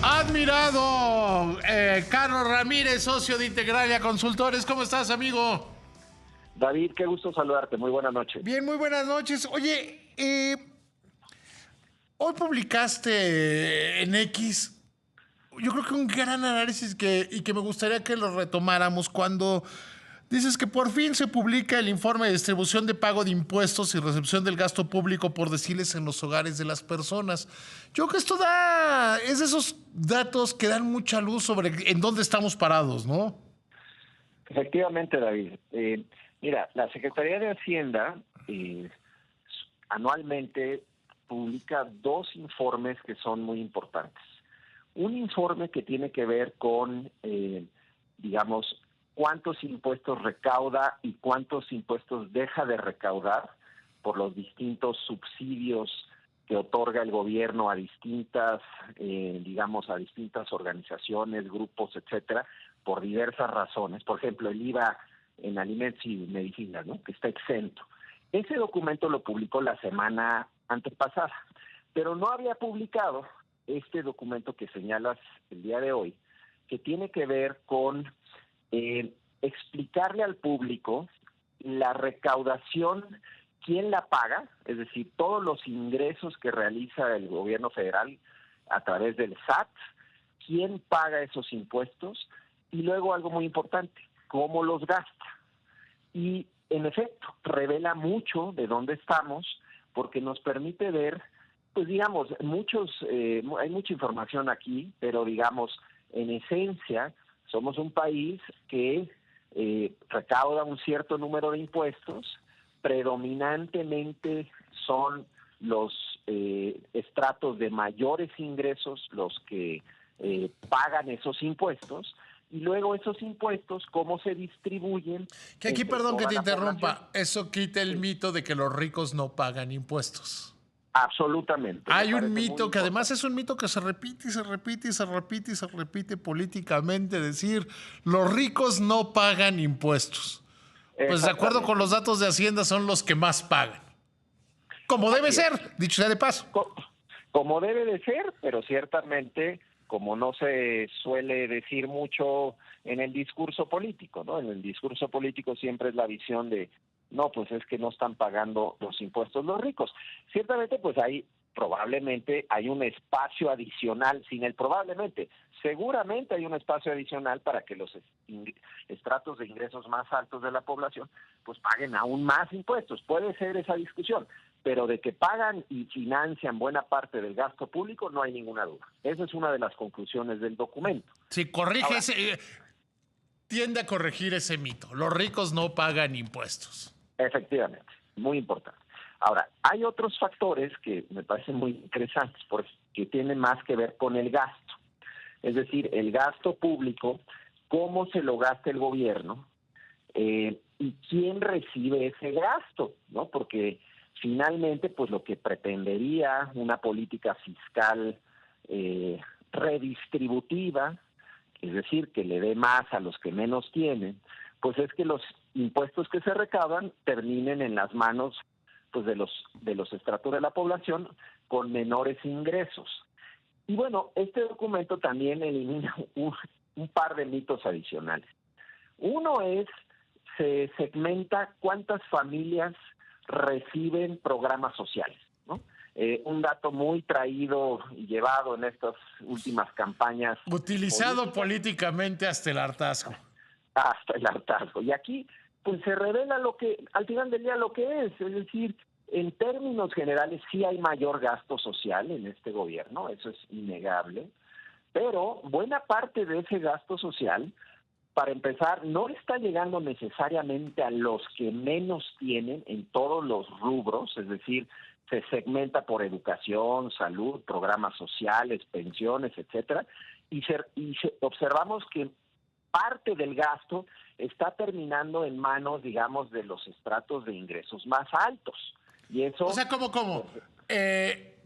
Admirado, Carlos Ramírez, socio de Integralia Consultores. ¿Cómo estás, amigo? David, qué gusto saludarte. Muy buenas noches. Bien, muy buenas noches. Oye, hoy publicaste en X, yo creo que un gran análisis y que me gustaría que lo retomáramos cuando dices que por fin se publica el informe de distribución de pago de impuestos y recepción del gasto público por deciles en los hogares de las personas. Yo creo que esto es de esos datos que dan mucha luz sobre en dónde estamos parados, ¿no? Efectivamente, David. Mira, la Secretaría de Hacienda anualmente publica dos informes que son muy importantes. Un informe que tiene que ver con, digamos, cuántos impuestos recauda y cuántos impuestos deja de recaudar por los distintos subsidios que otorga el gobierno a distintas, a distintas organizaciones, grupos, etcétera, por diversas razones. Por ejemplo, el IVA en alimentos y medicinas, ¿no?, que está exento. Ese documento lo publicó la semana antepasada, pero no había publicado este documento que señalas el día de hoy, que tiene que ver con explicarle al público la recaudación, quién la paga, es decir, todos los ingresos que realiza el gobierno federal a través del SAT, quién paga esos impuestos y luego algo muy importante, cómo los gasta. Y en efecto, revela mucho de dónde estamos porque nos permite ver, pues digamos, hay mucha información aquí, pero digamos, en esencia, somos un país que recauda un cierto número de impuestos, predominantemente son los estratos de mayores ingresos los que pagan esos impuestos, y luego esos impuestos, ¿cómo se distribuyen? Que aquí, perdón que te interrumpa, eso quita el mito de que los ricos no pagan impuestos. Absolutamente. Hay un mito que además es un mito que se repite y se repite y se repite y se repite políticamente, decir, los ricos no pagan impuestos. Pues de acuerdo con los datos de Hacienda son los que más pagan. Como debe ser, dicho sea de paso. Como debe de ser, pero ciertamente, como no se suele decir mucho en el discurso político, ¿no? En el discurso político siempre es la visión de no, pues es que no están pagando los impuestos los ricos. Ciertamente, pues probablemente hay un espacio adicional, seguramente hay un espacio adicional para que los estratos de ingresos más altos de la población pues paguen aún más impuestos. Puede ser esa discusión, pero de que pagan y financian buena parte del gasto público no hay ninguna duda. Esa es una de las conclusiones del documento. Sí, tiende a corregir ese mito. Los ricos no pagan impuestos. Efectivamente, muy importante. Ahora, hay otros factores que me parecen muy interesantes porque tienen más que ver con el gasto. Es decir, el gasto público, cómo se lo gasta el gobierno y quién recibe ese gasto, ¿no? Porque finalmente, pues lo que pretendería una política fiscal redistributiva, es decir, que le dé más a los que menos tienen, pues es que los impuestos que se recaudan terminen en las manos pues de los estratos de la población con menores ingresos. Y bueno, este documento también elimina un par de mitos adicionales. Uno es, se segmenta cuántas familias reciben programas sociales, ¿no? Un dato muy traído y llevado en estas últimas campañas. Utilizado políticamente hasta el hartazgo. Hasta el hartazgo. Y aquí pues se revela lo que, al final del día, lo que es decir, en términos generales sí hay mayor gasto social en este gobierno, eso es innegable, pero buena parte de ese gasto social, para empezar, no está llegando necesariamente a los que menos tienen en todos los rubros, es decir, se segmenta por educación, salud, programas sociales, pensiones, etcétera, y observamos que parte del gasto está terminando en manos, digamos, de los estratos de ingresos más altos. Y eso, o sea, ¿cómo?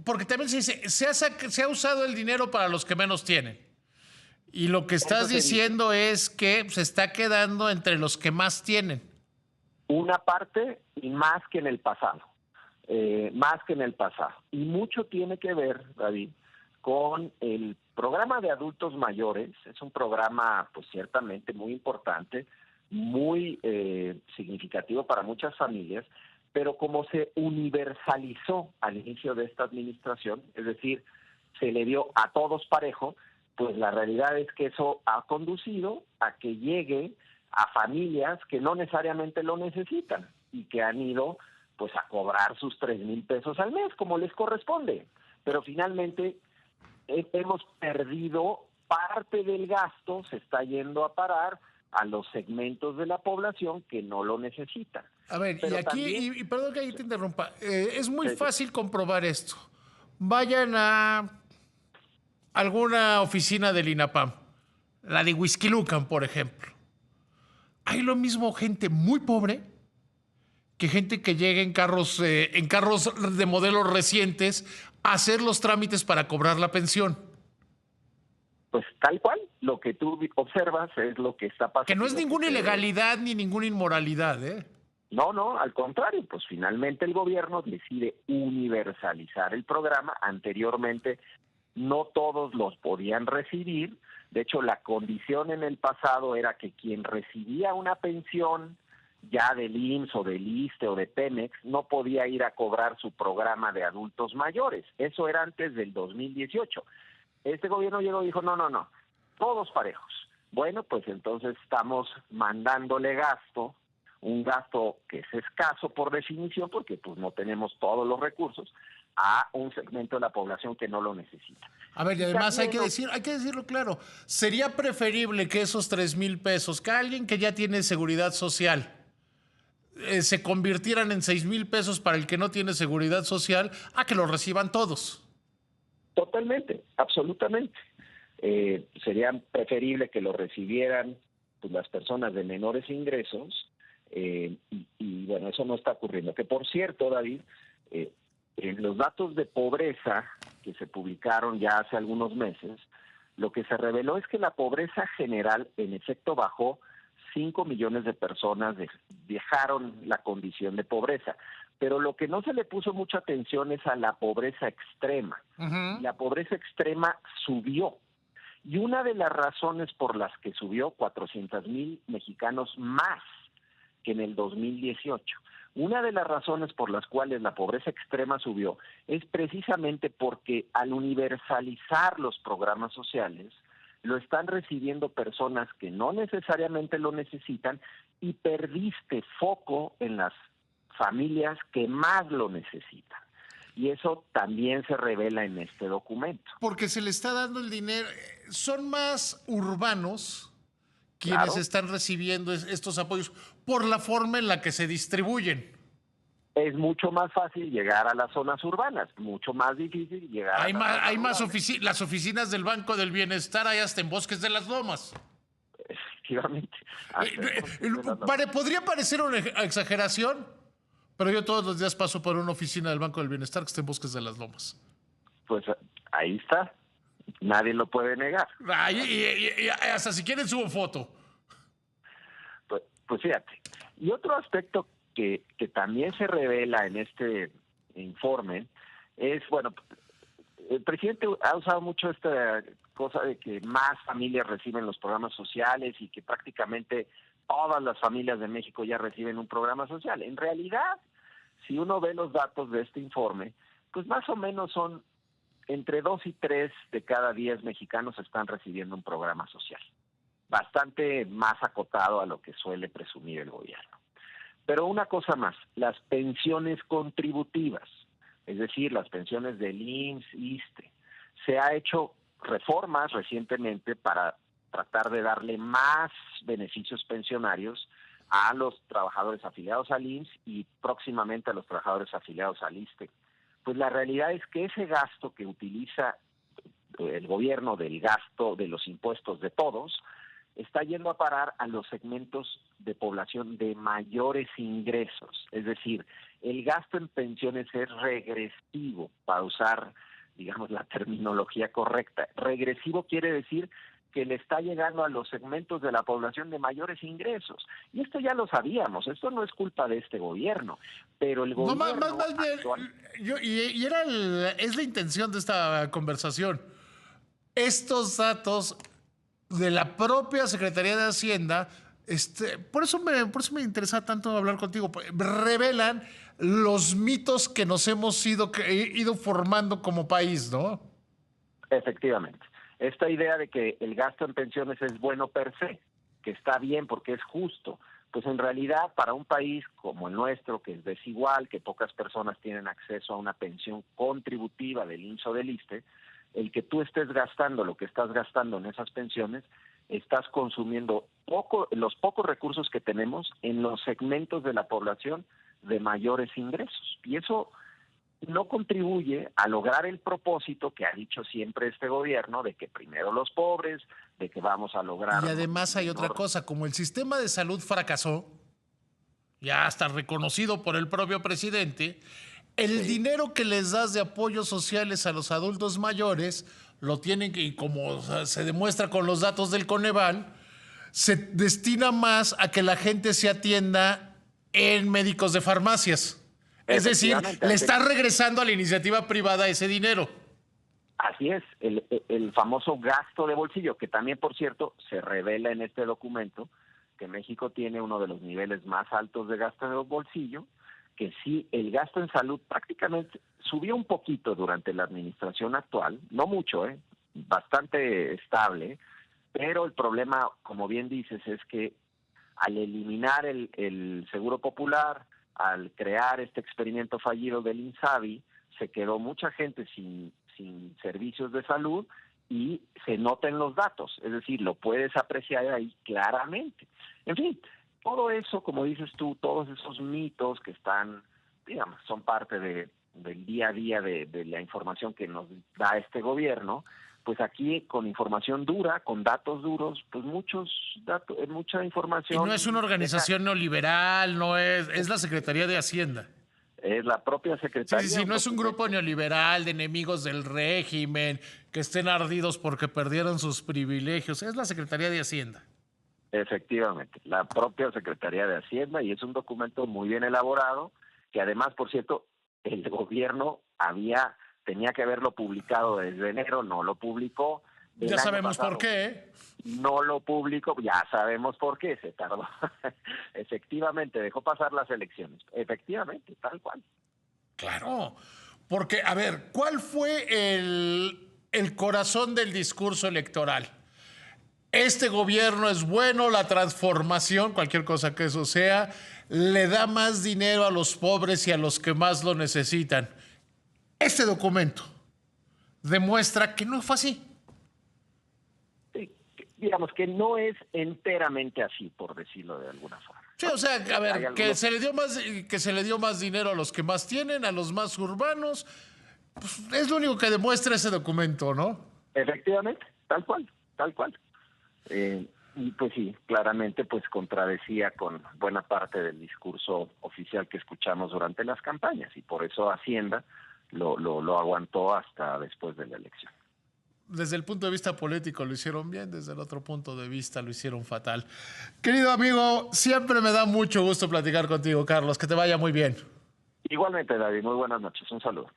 Porque también se dice, se ha usado el dinero para los que menos tienen. Y lo que estás diciendo es que se está quedando entre los que más tienen. Una parte y más que en el pasado. Y mucho tiene que ver, David, con el programa de adultos mayores. Es un programa, pues ciertamente muy importante, muy significativo para muchas familias, pero como se universalizó al inicio de esta administración, es decir, se le dio a todos parejo, pues la realidad es que eso ha conducido a que llegue a familias que no necesariamente lo necesitan y que han ido pues a cobrar sus 3,000 pesos al mes, como les corresponde. Pero finalmente hemos perdido parte del gasto, se está yendo a parar a los segmentos de la población que no lo necesitan. A ver, Pero y aquí, también, y perdón que ahí te interrumpa, es muy sí, sí. fácil comprobar esto. Vayan a alguna oficina del INAPAM, la de Huixquilucan, por ejemplo. Hay lo mismo gente muy pobre que gente que llega en carros de modelos recientes a hacer los trámites para cobrar la pensión. Pues tal cual, lo que tú observas es lo que está Que no pasando. es ninguna ilegalidad ni ninguna inmoralidad, ¿eh? No, al contrario, pues finalmente el gobierno decide universalizar el programa. Anteriormente no todos los podían recibir. De hecho, la condición en el pasado era que quien recibía una pensión ya del IMSS o del ISSSTE o de Pemex no podía ir a cobrar su programa de adultos mayores. Eso era antes del 2018. Este gobierno llegó y dijo, no, todos parejos. Bueno, pues entonces estamos mandándole gasto, un gasto que es escaso por definición, porque pues no tenemos todos los recursos, a un segmento de la población que no lo necesita. A ver, y Y además hay también que decirlo claro, sería preferible que esos 3,000 pesos, que alguien que ya tiene seguridad social, se convirtieran en 6,000 pesos para el que no tiene seguridad social, a que lo reciban todos. totalmente, absolutamente. Sería preferible que lo recibieran pues, las personas de menores ingresos, y bueno, eso no está ocurriendo. Que por cierto, David, en los datos de pobreza que se publicaron ya hace algunos meses, lo que se reveló es que la pobreza general en efecto bajó. 5 millones de personas dejaron la condición de pobreza, pero lo que no se le puso mucha atención es a la pobreza extrema. Uh-huh. La pobreza extrema subió. Y una de las razones por las que subió 400,000 mexicanos más que en el 2018, una de las razones por las cuales la pobreza extrema subió es precisamente porque al universalizar los programas sociales, lo están recibiendo personas que no necesariamente lo necesitan y perdiste foco en las familias que más lo necesitan. Y eso también se revela en este documento. Porque se le está dando el dinero. Son más urbanos quienes Claro, están recibiendo estos apoyos por la forma en la que se distribuyen. es mucho más fácil llegar a las zonas urbanas, mucho más difícil llegar a las zonas Hay más rurales. las oficinas del Banco del Bienestar hay hasta en Bosques de las Lomas. Efectivamente. Podría parecer una exageración, pero yo todos los días paso por una oficina del Banco del Bienestar que está en Bosques de las Lomas. Pues ahí está, nadie lo puede negar. Ay, y hasta si quieren subo foto. Pues fíjate, y otro aspecto que también se revela en este informe es, bueno, el presidente ha usado mucho esta cosa de que más familias reciben los programas sociales y que prácticamente todas las familias de México ya reciben un programa social. En realidad, si uno ve los datos de este informe, pues más o menos son entre 2 y 3 de cada 10 mexicanos están recibiendo un programa social. Bastante más acotado a lo que suele presumir el gobierno. Pero una cosa más, las pensiones contributivas, es decir, las pensiones del IMSS, ISSSTE, se ha hecho reformas recientemente para tratar de darle más beneficios pensionarios a los trabajadores afiliados al IMSS y próximamente a los trabajadores afiliados al ISSSTE. Pues la realidad es que ese gasto que utiliza el gobierno del gasto de los impuestos de todos, está yendo a parar a los segmentos de población de mayores ingresos. Es decir, el gasto en pensiones es regresivo, para usar, digamos, la terminología correcta. Regresivo quiere decir que le está llegando a los segmentos de la población de mayores ingresos. Y esto ya lo sabíamos, esto no es culpa de este gobierno, pero el No, gobierno más bien, actual... es la intención de esta conversación. Estos datos de la propia Secretaría de Hacienda, por eso me interesa tanto hablar contigo, revelan los mitos que nos hemos ido formando como país, ¿no? Efectivamente. Esta idea de que el gasto en pensiones es bueno per se, que está bien porque es justo, pues en realidad para un país como el nuestro, que es desigual, que pocas personas tienen acceso a una pensión contributiva del IMSS o del ISSSTE, el que tú estés gastando lo que estás gastando en esas pensiones, estás consumiendo los pocos recursos que tenemos en los segmentos de la población de mayores ingresos. Y eso no contribuye a lograr el propósito que ha dicho siempre este gobierno de que primero los pobres, de que vamos a lograr... Y además hay otra cosa, como el sistema de salud fracasó, ya hasta reconocido por el propio presidente, el dinero que les das de apoyos sociales a los adultos mayores, lo tienen que, y como se demuestra con los datos del Coneval, se destina más a que la gente se atienda en médicos de farmacias. Es decir, le está regresando a la iniciativa privada ese dinero. Así es, el famoso gasto de bolsillo, que también, por cierto, se revela en este documento que México tiene uno de los niveles más altos de gasto de bolsillo, que sí, el gasto en salud prácticamente subió un poquito durante la administración actual, no mucho, bastante estable, pero el problema, como bien dices, es que al eliminar el Seguro Popular, al crear este experimento fallido del INSABI, se quedó mucha gente sin servicios de salud y se nota en los datos, es decir, lo puedes apreciar ahí claramente. En fin, todo eso, como dices tú, todos esos mitos que están, digamos, son parte del día a día de la información que nos da este gobierno, pues aquí con información dura, con datos duros, pues mucha información. Y no es una organización neoliberal, no es la Secretaría de Hacienda. Es la propia Secretaría. Sí, no es un grupo neoliberal de enemigos del régimen que estén ardidos porque perdieron sus privilegios. Es la Secretaría de Hacienda. Efectivamente, la propia Secretaría de Hacienda, y es un documento muy bien elaborado, que además, por cierto, el gobierno tenía que haberlo publicado desde enero, no lo publicó. Ya sabemos por qué. No lo publicó, ya sabemos por qué, se tardó. Efectivamente, dejó pasar las elecciones. Efectivamente, tal cual. Claro, porque, a ver, ¿cuál fue el corazón del discurso electoral? Este gobierno es bueno, la transformación, cualquier cosa que eso sea, le da más dinero a los pobres y a los que más lo necesitan. Este documento demuestra que no fue así. Sí, digamos que no es enteramente así, por decirlo de alguna forma. Sí, o sea, a ver, que se le dio más dinero a los que más tienen, a los más urbanos, pues es lo único que demuestra ese documento, ¿no? Efectivamente, tal cual, tal cual. Y pues sí, claramente pues contradecía con buena parte del discurso oficial que escuchamos durante las campañas, y por eso Hacienda lo aguantó hasta después de la elección. Desde el punto de vista político lo hicieron bien, desde el otro punto de vista lo hicieron fatal. Querido amigo, siempre me da mucho gusto platicar contigo, Carlos. Que te vaya muy bien. Igualmente, David, muy buenas noches. Un saludo.